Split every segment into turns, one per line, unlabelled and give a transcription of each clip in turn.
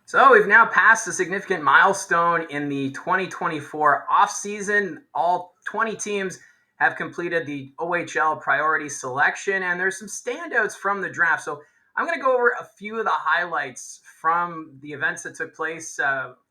So we've now passed a significant milestone in the 2024 offseason. All 20 teams have completed the OHL priority selection, and there's some standouts from the draft. So I'm going to go over a few of the highlights from the events that took place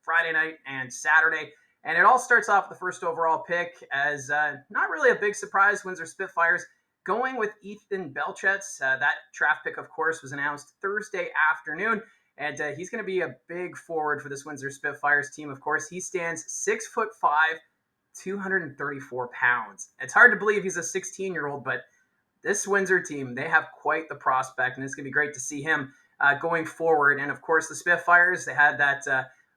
Friday night and Saturday. And it all starts off with the first overall pick as not really a big surprise, Windsor Spitfires going with Ethan Belchetz. That draft pick, of course, was announced Thursday afternoon. And he's going to be a big forward for this Windsor Spitfires team. Of course, he stands 6'5", 234 pounds. It's hard to believe he's a 16-year-old, but this Windsor team, they have quite the prospect, and it's going to be great to see him going forward. And of course, the Spitfires, they had that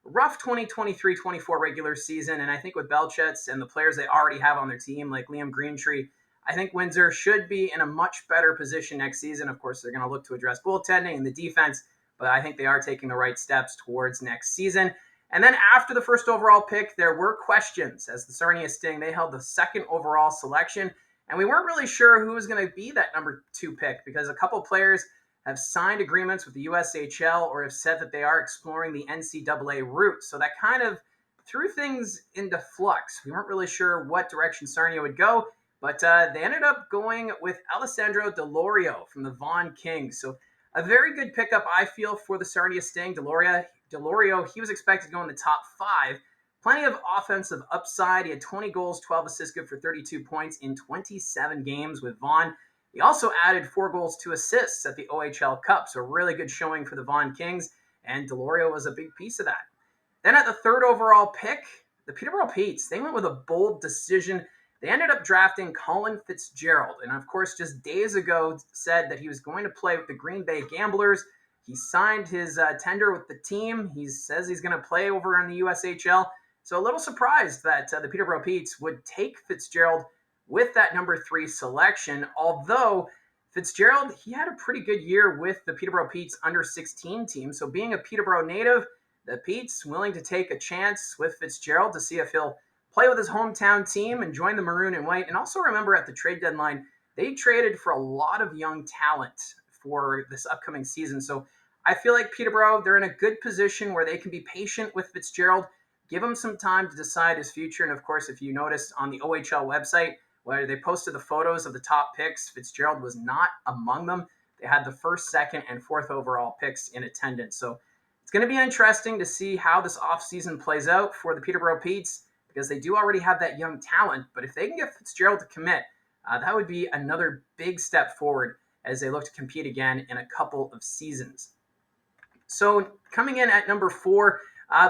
rough 2023-24 regular season, and I think with Belchetz and the players they already have on their team, like Liam Greentree, I think Windsor should be in a much better position next season. Of course, they're going to look to address goaltending and the defense, but I think they are taking the right steps towards next season. And then after the first overall pick, there were questions as the Serbia Sting, they held the second overall selection, and we weren't really sure who was going to be that number 2 pick because a couple players have signed agreements with the USHL or have said that they are exploring the NCAA route. So that kind of threw things into flux. We weren't really sure what direction Sarnia would go, but they ended up going with Alessandro Delorio from the Vaughan Kings. So a very good pickup, I feel, for the Sarnia Sting. Delorio, he was expected to go in the top 5. Plenty of offensive upside. He had 20 goals, 12 assists, good for 32 points in 27 games with Vaughan. He also added 4 goals, 2 assists at the OHL Cup, so really good showing for the Vaughan Kings, and Delorio was a big piece of that. Then at the third overall pick, the Peterborough Petes, they went with a bold decision. They ended up drafting Colin Fitzgerald, and of course, just days ago said that he was going to play with the Green Bay Gamblers. He signed his tender with the team. He says he's going to play over in the USHL. So a little surprised that the Peterborough Petes would take Fitzgerald with that number 3 selection, although Fitzgerald, he had a pretty good year with the Peterborough Petes under 16 team. So being a Peterborough native, the Petes willing to take a chance with Fitzgerald to see if he'll play with his hometown team and join the Maroon and White. And also remember at the trade deadline, they traded for a lot of young talent for this upcoming season. So I feel like Peterborough, they're in a good position where they can be patient with Fitzgerald, give him some time to decide his future. And of course, if you noticed on the OHL website, where they posted the photos of the top picks, Fitzgerald was not among them. They had the first, second, and fourth overall picks in attendance. So it's going to be interesting to see how this offseason plays out for the Peterborough Petes because they do already have that young talent. But if they can get Fitzgerald to commit, that would be another big step forward as they look to compete again in a couple of seasons. So coming in at number 4,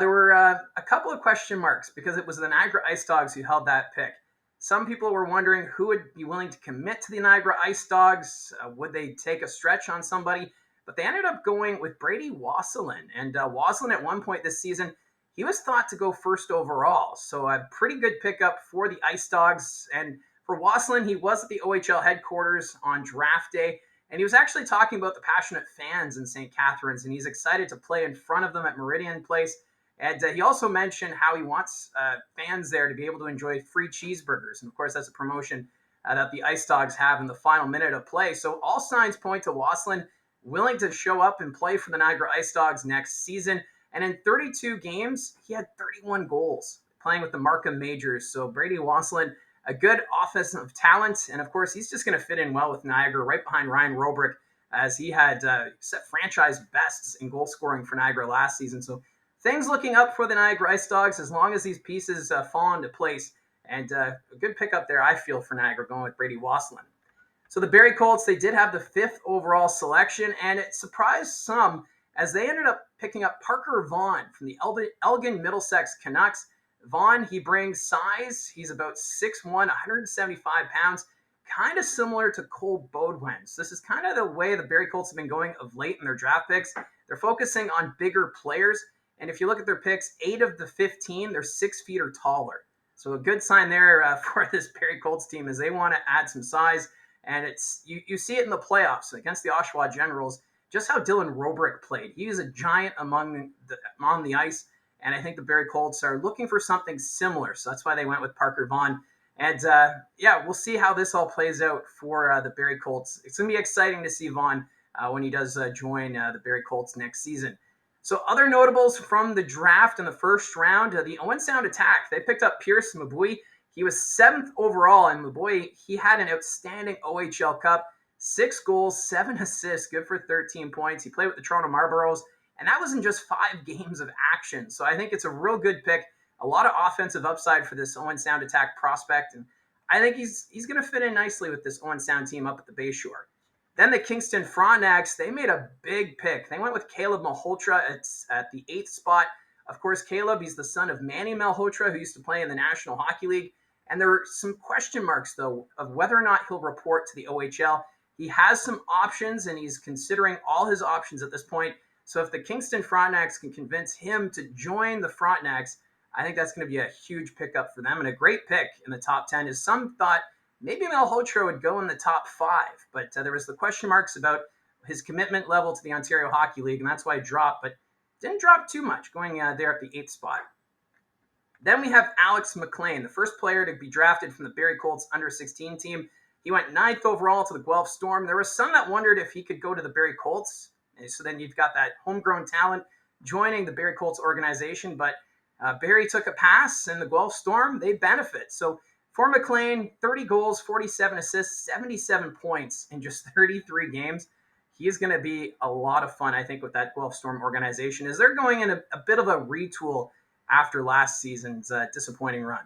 there were a couple of question marks because it was the Niagara Ice Dogs who held that pick. Some people were wondering who would be willing to commit to the Niagara Ice Dogs. Would they take a stretch on somebody? But they ended up going with Brady Wasselin. And Wasselin at one point this season, he was thought to go first overall. So a pretty good pickup for the Ice Dogs. And for Wasselin, he was at the OHL headquarters on draft day. And he was actually talking about the passionate fans in St. Catharines. And he's excited to play in front of them at Meridian Place. And he also mentioned how he wants fans there to be able to enjoy free cheeseburgers. And of course, that's a promotion that the Ice Dogs have in the final minute of play. So all signs point to Wasselin willing to show up and play for the Niagara Ice Dogs next season. And in 32 games, he had 31 goals playing with the Markham Majors. So Brady Wasselin, a good offensive talent. And of course, he's just going to fit in well with Niagara right behind Ryan Robrick as he had set franchise bests in goal scoring for Niagara last season. So things looking up for the Niagara Ice Dogs as long as these pieces fall into place. And a good pickup there, I feel, for Niagara going with Brady Wasselin. So the Barrie Colts, they did have the 5th overall selection, and it surprised some as they ended up picking up Parker Vaughan from the Elgin Middlesex Canucks. Vaughan, he brings size. He's about 6'1", 175 pounds, kind of similar to Cole Beaudoin. So this is kind of the way the Barrie Colts have been going of late in their draft picks. They're focusing on bigger players. And if you look at their picks, 8 of the 15, they're 6 feet or taller. So a good sign there for this Barrie Colts team is they want to add some size. And it's you see it in the playoffs against the Oshawa Generals, just how Dylan Robrick played. He was a giant on the ice. And I think the Barrie Colts are looking for something similar. So that's why they went with Parker Vaughan. And we'll see how this all plays out for the Barrie Colts. It's going to be exciting to see Vaughan when he does join the Barrie Colts next season. So other notables from the draft in the first round, the Owen Sound Attack. They picked up Pierce Mabui. He was 7th overall, and Mabui, he had an outstanding OHL Cup. 6 goals, 7 assists, good for 13 points. He played with the Toronto Marlboros, and that was in just 5 games of action. So I think it's a real good pick. A lot of offensive upside for this Owen Sound Attack prospect, and I think he's going to fit in nicely with this Owen Sound team up at the Bayshore. Then the Kingston Frontenacs, they made a big pick. They went with Caleb Malhotra at the 8th spot. Of course, Caleb, he's the son of Manny Malhotra, who used to play in the National Hockey League. And there are some question marks, though, of whether or not he'll report to the OHL. He has some options, and he's considering all his options at this point. So if the Kingston Frontenacs can convince him to join the Frontenacs, I think that's going to be a huge pickup for them and a great pick in the top 10. As some thought maybe Malhotra would go in the top 5, but there was the question marks about his commitment level to the Ontario Hockey League, and that's why he dropped, but didn't drop too much, going there at the 8th spot. Then we have Alex McLean, the first player to be drafted from the Barrie Colts under-16 team. He went 9th overall to the Guelph Storm. There was some that wondered if he could go to the Barrie Colts, so then you've got that homegrown talent joining the Barrie Colts organization, but Barrie took a pass, and the Guelph Storm, they benefit. So for McLean, 30 goals, 47 assists, 77 points in just 33 games. He is going to be a lot of fun, I think, with that Guelph Storm organization, as they're going in a bit of a retool after last season's disappointing run.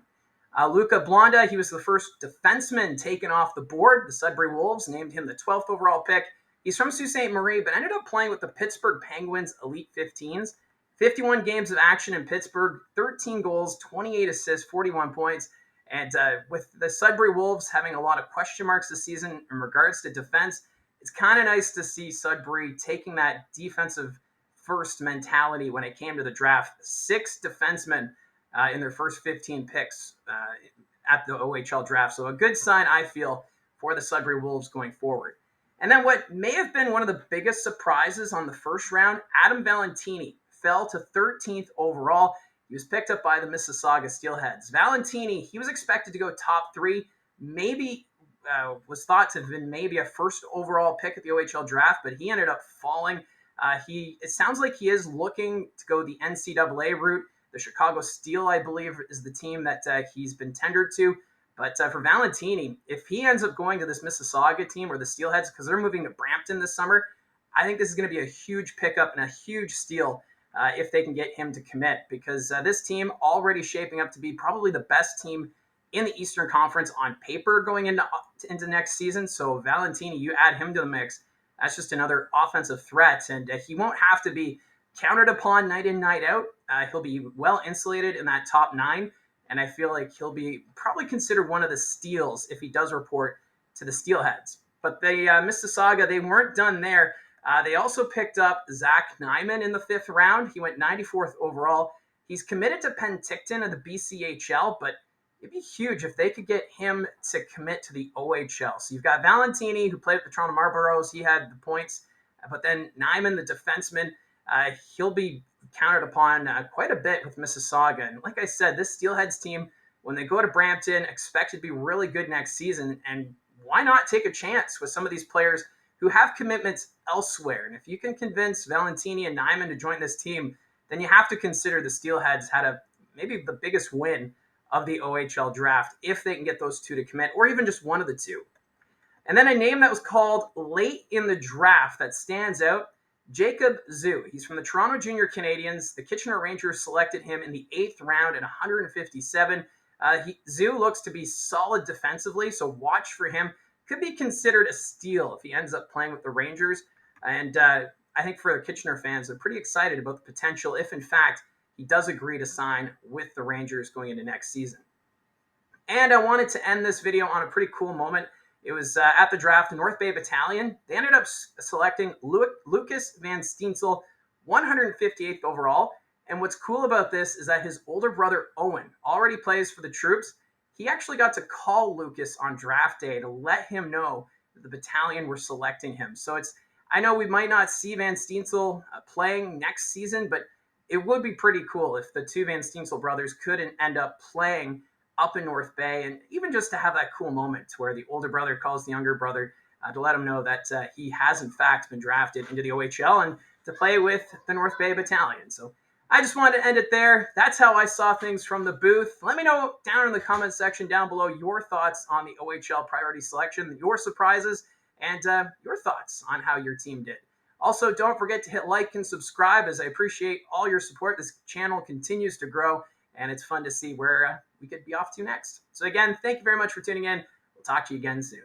Luca Blonda, he was the first defenseman taken off the board. The Sudbury Wolves named him the 12th overall pick. He's from Sault Ste. Marie, but ended up playing with the Pittsburgh Penguins Elite 15s. 51 games of action in Pittsburgh, 13 goals, 28 assists, 41 points. And with the Sudbury Wolves having a lot of question marks this season in regards to defense, it's kind of nice to see Sudbury taking that defensive first mentality when it came to the draft. 6 defensemen in their first 15 picks at the OHL draft. So a good sign, I feel, for the Sudbury Wolves going forward. And then what may have been one of the biggest surprises on the first round, Adam Valentini fell to 13th overall. He was picked up by the Mississauga Steelheads. Valentini, he was expected to go top 3, maybe was thought to have been maybe a first overall pick at the OHL draft, but he ended up falling. It sounds like he is looking to go the NCAA route. The Chicago Steel, I believe, is the team that he's been tendered to. But for Valentini, if he ends up going to this Mississauga team or the Steelheads, because they're moving to Brampton this summer, I think this is going to be a huge pickup and a huge steal if they can get him to commit, because this team already shaping up to be probably the best team in the Eastern Conference on paper going into next season. So Valentini, you add him to the mix, that's just another offensive threat, and he won't have to be counted upon night in, night out. He'll be well insulated in that top 9, and I feel like he'll be probably considered one of the steals if he does report to the Steelheads. But the Mississauga, they weren't done there. They also picked up Zach Nyman in the 5th round. He went 94th overall. He's committed to Penticton of the BCHL, but it'd be huge if they could get him to commit to the OHL. So you've got Valentini, who played with the Toronto Marlboros. He had the points. But then Nyman, the defenseman, he'll be counted upon quite a bit with Mississauga. And like I said, this Steelheads team, when they go to Brampton, expect to be really good next season. And why not take a chance with some of these players who have commitments elsewhere? And if you can convince Valentini and Nyman to join this team, then you have to consider the Steelheads had maybe the biggest win of the OHL draft if they can get those 2 to commit, or even just one of the 2. And then a name that was called late in the draft that stands out, Jacob Zhu. He's from the Toronto Junior Canadiens. The Kitchener Rangers selected him in the 8th round at 157. Zhu looks to be solid defensively, so watch for him. Could be considered a steal if he ends up playing with the Rangers. And I think for the Kitchener fans, they're pretty excited about the potential if, in fact, he does agree to sign with the Rangers going into next season. And I wanted to end this video on a pretty cool moment. It was at the draft, the North Bay Battalion. They ended up selecting Lucas Van Steensel, 158th overall. And what's cool about this is that his older brother, Owen, already plays for the troops. He actually got to call Lucas on draft day to let him know that the battalion were selecting him. So I know we might not see Van Steensel playing next season, but it would be pretty cool if the 2 Van Steensel brothers could end up playing up in North Bay, and even just to have that cool moment where the older brother calls the younger brother to let him know that he has in fact been drafted into the OHL, and to play with the North Bay Battalion. So I just wanted to end it there. That's how I saw things from the booth. Let me know down in the comment section down below your thoughts on the OHL priority selection, your surprises, and your thoughts on how your team did. Also, don't forget to hit like and subscribe, as I appreciate all your support. This channel continues to grow, and it's fun to see where we could be off to next. So again, thank you very much for tuning in. We'll talk to you again soon.